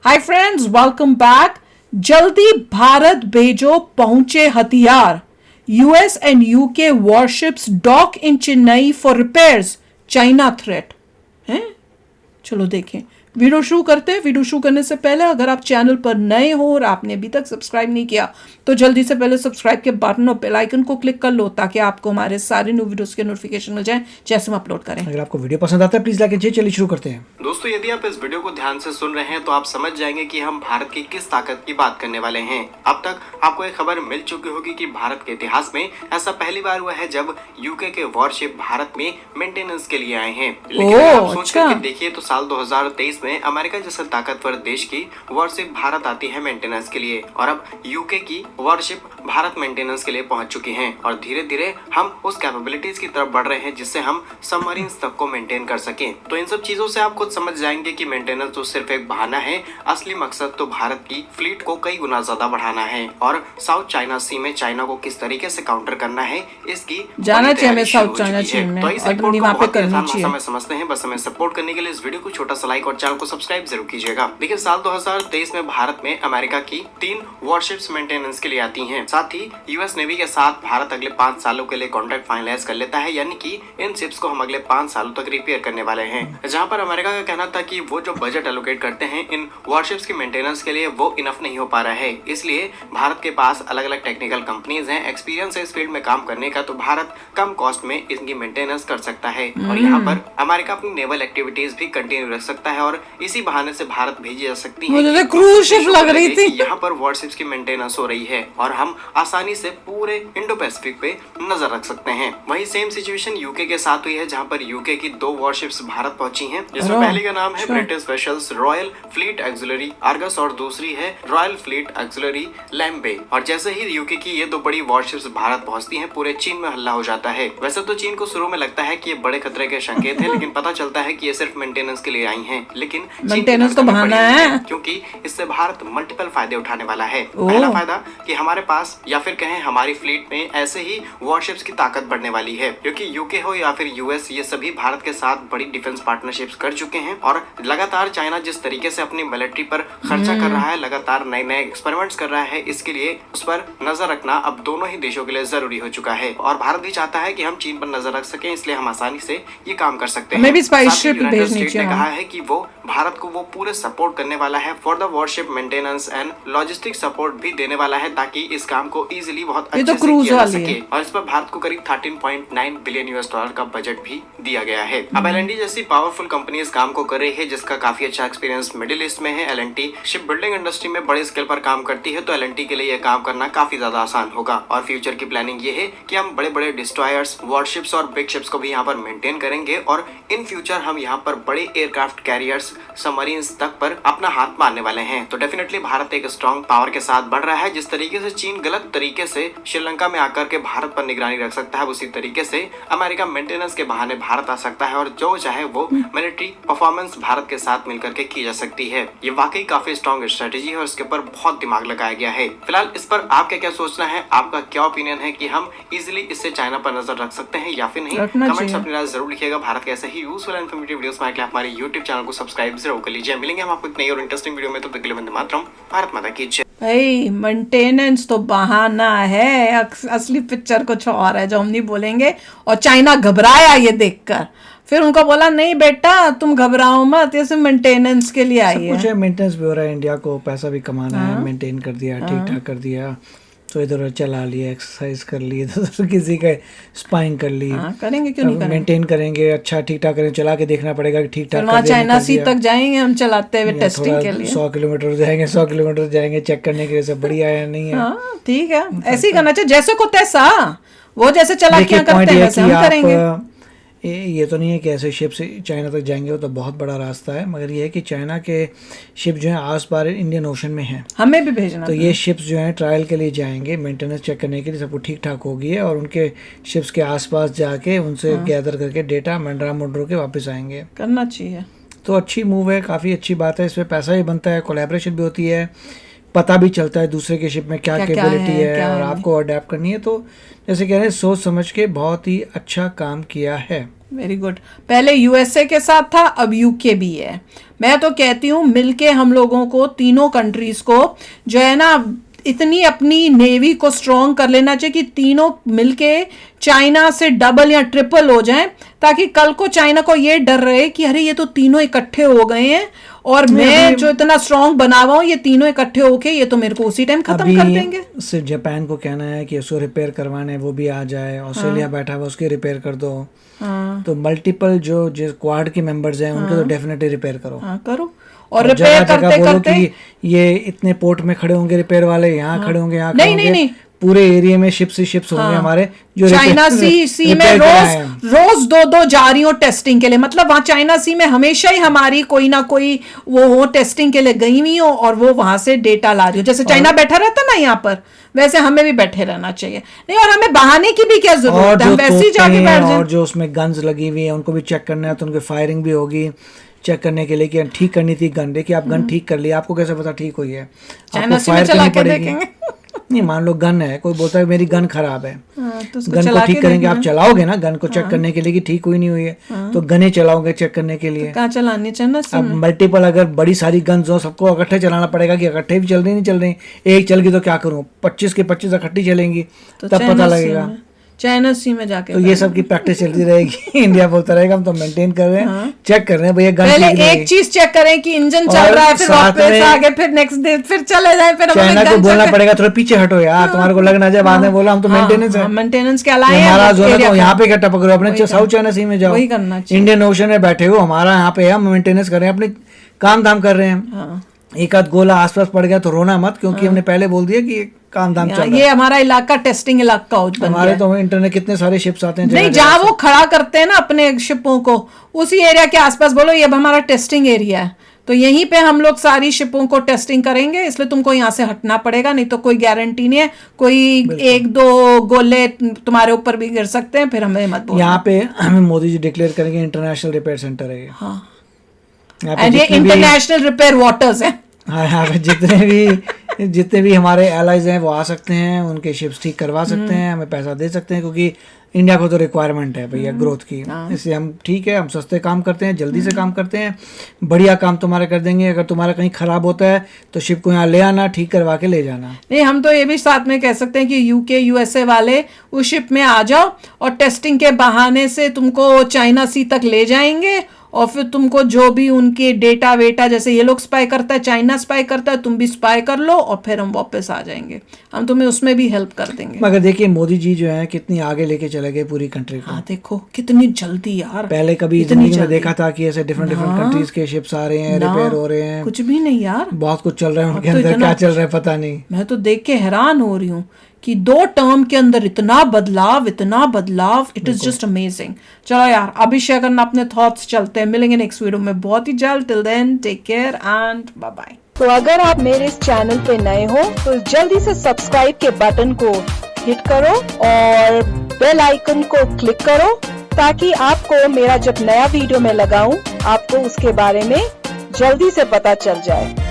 Hi friends, welcome back. जल्दी भारत भेजो पहुंचे हथियार। US and UK warships dock in Chennai for repairs. China threat है। चलो देखें, वीडियो शुरू करते हैं। वीडियो शुरू करने से पहले अगर आप चैनल पर नए हो और आपने अभी तक सब्सक्राइब नहीं किया तो जल्दी से पहले सब्सक्राइब के बटन और बेल आइकन को क्लिक कर लो ताकि आपको हमारे सारे न्यू वीडियोस के नोटिफिकेशन मिल जाएं जैसे हम अपलोड करें। अगर आपको वीडियो पसंद आता है प्लीज लाइक कीजिए। चलिए शुरू करते हैं। दोस्तों, यदि आप इस वीडियो को ध्यान से सुन रहे हैं तो आप समझ जाएंगे कि हम भारत की किस ताकत की बात करने वाले हैं। अब तक आपको एक खबर मिल चुकी होगी कि भारत के इतिहास में ऐसा पहली बार हुआ है जब यूके के वॉरशिप भारत में मेंटेनेंस के लिए आए हैं। लेकिन आप सोच करके देखिए तो साल 2023 में अमेरिका जैसे ताकतवर देश की वॉरशिप भारत आती है मेंटेनेंस के लिए, और अब यूके की वॉरशिप भारत मेंटेनेंस के लिए पहुंच चुकी हैं और धीरे धीरे हम उस कैपेबिलिटीज की तरफ बढ़ रहे हैं जिससे हम सबमरीन तक को मेंटेन कर सकें। तो इन सब चीजों से आप खुद समझ जाएंगे कि मेंटेनेंस तो सिर्फ एक बहाना है, असली मकसद तो भारत की फ्लीट को कई गुना ज्यादा बढ़ाना है और साउथ चाइना सी में चाइना को किस तरीके से काउंटर करना है इसकी जाना चाहिए साउथ चाइना सी में। तो इस रिपोर्ट को बहुत आसान भाषा में समझते हैं। बस हमें सपोर्ट करने के लिए इस वीडियो को छोटा सा लाइक और चैनल को सब्सक्राइब जरूर कीजिएगा। देखिए, साल 2023 में भारत में अमेरिका की 3 वॉरशिप्स मेंटेनेंस के लिए आती हैं। साथ ही यूएस नेवी के साथ भारत अगले 5 सालों के लिए कॉन्ट्रैक्ट फाइनलाइज कर लेता है, यानी कि इन शिप्स को हम अगले 5 सालों तक रिपेयर करने वाले हैं। जहां पर अमेरिका का कहना था कि वो जो बजट एलोकेट करते हैं इन वॉरशिप्स की मेंटेनेंस के लिए वो इनफ नहीं हो पा रहा है, इसलिए भारत के पास अलग अलग टेक्निकल कंपनीज हैं, एक्सपीरियंस है इस फील्ड में काम करने का, तो भारत कम कॉस्ट में इनकी मेंटेनेंस कर सकता है और यहाँ पर अमेरिका अपनी नेवल एक्टिविटीज भी कंटिन्यू रख सकता है और इसी बहाने से भारत भेजी जा सकती है। मुझे क्रूज शिप लग रही थी। यहाँ पर वॉरशिप्स की मेंटेनेंस हो रही है और हम आसानी से पूरे इंडो पैसिफिक पे नजर रख सकते हैं। वही सेम सिचुएशन यूके के साथ हुई है, जहाँ पर यूके की 2 वॉरशिप्स भारत पहुंची हैं, जिसमें पहली का नाम है British vessels royal fleet auxiliary Argus और दूसरी है रॉयल फ्लीट ऑक्सिलरी लैम्बे। और जैसे ही यूके की ये 2 बड़ी वॉरशिप्स भारत पहुंचती हैं, पूरे चीन में हल्ला हो जाता है। वैसे तो चीन को शुरू में लगता है कि ये बड़े खतरे के संकेत है, लेकिन पता चलता है कि ये सिर्फ मेंटेनेंस के लिए आई हैं, लेकिन मेंटेनेंस तो बहाना है, क्योंकि इससे भारत मल्टीपल फायदे उठाने वाला है। पहला फायदा कि हमारे पास या फिर कहें हमारी फ्लीट में ऐसे ही वॉरशिप्स की ताकत बढ़ने वाली है, क्योंकि यूके हो या फिर यूएस, ये सभी भारत के साथ बड़ी डिफेंस पार्टनरशिप्स कर चुके हैं और लगातार चाइना जिस तरीके से अपनी मिलिट्री पर खर्चा कर रहा है, लगातार नए नए एक्सपेरिमेंट्स कर रहा है, इसके लिए उस पर नजर रखना अब दोनों ही देशों के लिए जरूरी हो चुका है और भारत भी चाहता है कि हम चीन पर नजर रख सकें, इसलिए हम आसानी से ये काम कर सकते हैं। यूनाइटेड स्टेट्स ने कहा है कि वो भारत को वो पूरे सपोर्ट करने वाला है for the worship maintenance and logistic support भी देने वाला है, ताकि इस काम को इजीली बहुत अच्छे से किया जा सके और इस पर भारत को करीब $13.9 बिलियन का बजट भी दिया गया है। अब एल&टी जैसी पावरफुल कंपनी इस काम को कर रही है, जिसका काफी अच्छा एक्सपीरियंस मिडिल ईस्ट में है। एल&टी शिप बिल्डिंग इंडस्ट्री में बड़े स्केल पर काम करती है, तो एल&टी के लिए यह काम करना काफी ज्यादा आसान होगा और फ्यूचर की प्लानिंग ये है कि हम बड़े बड़े डिस्ट्रॉयर्स, वॉरशिप्स और बिग शिप्स को भी यहाँ पर मेंटेन करेंगे और इन फ्यूचर हम यहाँ पर बड़े एयरक्राफ्ट कैरियर्स, सबमरीन्स तक पर अपना हाथ मारने वाले हैं। तो डेफिनेटली भारत एक स्ट्रॉन्ग पावर के साथ बढ़ रहा है। जिस तरीके से चीन गलत तरीके से श्रीलंका में आकर के भारत पर निगरानी रख सकता है, उसी तरीके से अमेरिका मेंटेनेंस के बहाने भारत आ सकता है और जो चाहे वो मिलिट्री परफॉर्मेंस भारत के साथ मिलकर के की जा सकती है। ये वाकई काफी स्ट्रॉन्ग स्ट्रेटेजी है और इसके ऊपर बहुत दिमाग लगाया गया है। फिलहाल इस पर आपका क्या सोचना है, आपका क्या ओपिनियन है कि हम इजिली इससे चाइना पर नजर रख सकते हैं या फिर नहीं? कमेंट्स अपनी राय जरूर लिखिएगा। भारत के ऐसे ही यूजफुल एंड इन्फॉर्मेटिव वीडियोस पाने के लिए हमारे YouTube चैनल को सब्सक्राइब जरूर कर लीजिए। मिलेंगे हम आपको एक नई और इंटरेस्टिंग वीडियो में, तब तक के लिए वंदे मातरम। भारत माता की जय। भाई, मेंटेनेंस तो बहाना है, असली पिक्चर कुछ और है जो हम नहीं बोलेंगे। और चाइना घबराया ये देखकर, फिर उनको बोला नहीं बेटा तुम घबराओ मत, ये सिर्फ मेंटेनेंस के लिए आई है। कुछ मेंटेनेंस भी हो रहा है, इंडिया को पैसा भी कमाना है, मेंटेन कर दिया, ठीक ठाक कर दिया, तो इधर उधर चला लिया, एक्सरसाइज कर ली, इधर किसी का स्पाइंग कर ली, करेंगे क्यों नहीं करेंगे? मेंटेन करेंगे, अच्छा ठीक ठाक करेंगे, चला के देखना पड़ेगा कि ठीक ठाक वहाँ चाइना सी तक जाएंगे हम चलाते हुए टेस्टिंग के लिए। 100 किलोमीटर जाएंगे, 100 किलोमीटर जाएंगे चेक करने के लिए सब बढ़िया है नहीं है। ठीक है, ऐसे ही करना चाहिए, जैसे को तैसा, वो जैसे चला क्या करते हैं वैसे हम करेंगे। ये तो नहीं है कि ऐसे शिप से चाइना तक जाएंगे, वो तो बहुत बड़ा रास्ता है, मगर ये है कि चाइना के शिप जो है आस पास इंडियन ओशन में हैं, हमें भी भेजना। तो ये शिप्स जो हैं ट्रायल के लिए जाएंगे, मेंटेनेंस चेक करने के लिए, सबको ठीक ठाक होगी है और उनके शिप्स के आसपास जाके उनसे गैदर करके डेटा मंडरा मुंडरो के वापस आएंगे। करना चाहिए, तो अच्छी मूव है, काफ़ी अच्छी बात है। इसमें पैसा भी बनता है, कोलैबोरेशन भी होती है, पता भी चलता है दूसरे के शिप में क्या कैपेबिलिटी है और आपको अडेप्ट करनी है। तो जैसे कह रहे हैं, सोच समझ के बहुत ही अच्छा काम किया है। Very good. पहले यूएसए के साथ था, अब यूके भी है। मैं तो कहती हूँ मिलके हम लोगों को, तीनों कंट्रीज को जो है ना, इतनी अपनी नेवी को स्ट्रॉन्ग कर लेना चाहिए कि तीनों मिलके चाइना से डबल या ट्रिपल हो जाएं, ताकि कल को चाइना को ये डर रहे कि अरे ये तो तीनों इकट्ठे हो गए हैं और मैं जो इतना स्ट्रॉन्ग बना हुआ हूँ, ये तीनों इकट्ठे होके ये तो मेरे को उसी टाइम खत्म कर देंगे। सिर्फ जापान को कहना है कि उसको रिपेयर करवाने वो भी आ जाए, ऑस्ट्रेलिया बैठा हुआ उसकी रिपेयर कर दो। तो मल्टीपल जो क्वाड के मेंबर्स हैं उनके तो डेफिनेटली रिपेयर करो। करो और रिपेयर करते करते ये इतने पोर्ट में खड़े होंगे रिपेयर वाले, यहाँ खड़े होंगे, यहाँ नहीं, पूरे एरिया में शिप्स होंगे हमारे जो चाइना सी में रोज दो जा रही हो टेस्टिंग के लिए। मतलब वहाँ चाइना सी में हमेशा ही हमारी कोई ना कोई वो हो टेस्टिंग के लिए गई हुई हो और वो वहां से डेटा ला रही हो। जैसे चाइना बैठा रहता ना यहाँ पर, वैसे हमें भी बैठे रहना चाहिए। नहीं, और हमें बहाने की भी क्या जरूरत है, हम वैसे ही जाके बैठ जाए। और जो उसमें गन्स लगी हुई है उनको भी चेक करना है, तो उनकी फायरिंग भी होगी चेक करने के लिए कि ठीक करनी थी गन। देखिए आप गन ठीक कर लिया, आपको कैसे पता ठीक हुई है? आपको फायर करनी पड़ेगी। नहीं, मान लो गन है, कोई बोलता है मेरी गन खराब है, तो गन को ठीक करेंगे। आप चलाओगे ना गन को चेक करने के लिए कि ठीक हुई नहीं हुई है, तो गने चलाओगे चेक करने के लिए। कहाँ चलानी चाहिए? अब मल्टीपल अगर बड़ी सारी गन्स हो, सबको इकट्ठे चलाना पड़ेगा कि इकट्ठे भी चल रही नहीं चल रही। एक चल गई तो क्या करूँ, 25 के 25 इकट्ठी चलेंगी तब पता लगेगा। चाइना सी में जाके तो ये सब की प्रैक्टिस चलती रहेगी। इंडिया बोलता रहेगा हम तो मेंटेन कर रहे हैं, चेक कर रहे हैं भैया गन। पहले एक चीज चेक करें कि इंजन चल रहा है, फिर वापस आगे, फिर नेक्स्ट डे फिर चले जाए। फिर चाइना को बोलना पड़ेगा थोड़ा पीछे हटो यार, तुम्हारे को लगना जाए बाद में बोला हम तो मेंटेनेंस है, मेंटेनेंस के अलावा हमारा जो है तो यहाँ पे क्या टपक रहे हो, अपने साउथ चाइना सी में जाओ, वही करना चाहिए। इंडियन ओशन में बैठे हो, हमारा यहाँ पे हम मेंटेनेंस कर रहे हैं, अपने काम धाम कर रहे हैं। एक आध गोला आसपास पड़ गया तो रोना मत, क्योंकि हमने पहले बोल दिया कि काम धाम चल रहा है। ये हमारा इलाका टेस्टिंग इलाका हो गया। हमारे तो इंटरनेट कितने सारे शिप्स आते हैं, नहीं जहाँ वो खड़ा करते हैं ना अपने शिपों को, उसी एरिया के आसपास बोलो ये अब हमारा टेस्टिंग एरिया है, तो यहीं पे हम लोग सारी शिपों को टेस्टिंग करेंगे, इसलिए तुमको यहाँ से हटना पड़ेगा, नहीं तो कोई गारंटी नहीं है, कोई एक दो गोले तुम्हारे ऊपर भी गिर सकते हैं, फिर हमें मत बोलो। यहाँ पे हमें मोदी जी डिक्लेयर करेंगे इंटरनेशनल रिपेयर सेंटर है। हाँ, ये इंटरनेशनल रिपेयर वाटर्स है। हाँ, जितने भी हमारे एलाइज हैं वो आ सकते हैं, उनके शिप्स ठीक करवा सकते हैं, हमें पैसा दे सकते हैं, क्योंकि इंडिया को तो रिक्वायरमेंट है भैया ग्रोथ की। इसलिए हम ठीक है, हम सस्ते काम करते हैं, जल्दी से काम करते हैं, बढ़िया काम तुम्हारा कर देंगे। अगर तुम्हारा कहीं खराब होता है तो शिप को यहाँ ले आना, ठीक करवा के ले जाना। नहीं, हम तो ये भी साथ में कह सकते हैं कि यूके यूएसए वाले उस शिप में आ जाओ और टेस्टिंग के बहाने से तुमको चाइना सी तक ले जाएंगे, और फिर तुमको जो भी उनके डेटा वेटा, जैसे ये लोग स्पाई करता है, चाइना स्पाई करता है, तुम भी स्पाई कर लो और फिर हम वापस आ जाएंगे, हम तुम्हें उसमें भी हेल्प कर देंगे। मगर देखिए मोदी जी जो है कितनी आगे लेके चले गए पूरी कंट्री को। हाँ, देखो कितनी जल्दी यार। पहले कभी जिंदगी में देखा था कि ऐसे डिफरेंट कंट्रीज के शिप्स आ रहे हैं, रिपेयर हो रहे हैं? कुछ भी नहीं यार, बहुत कुछ चल रहा है उनके अंदर, क्या चल रहा है पता नहीं। मैं तो देख के हैरान हो रही हूँ कि 2 टर्म के अंदर इतना बदलाव, इट इज जस्ट अमेजिंग। चलो यार, अभी शेयर करना अपने थॉट्स, चलते हैं, मिलेंगे नेक्स्ट वीडियो में बहुत ही जल्द। Till then take care and bye bye. तो अगर आप मेरे इस चैनल पे नए हो तो जल्दी से सब्सक्राइब के बटन को हिट करो और बेल आइकन को क्लिक करो, ताकि आपको मेरा जब नया वीडियो मैं लगाऊं आपको उसके बारे में जल्दी से पता चल जाए।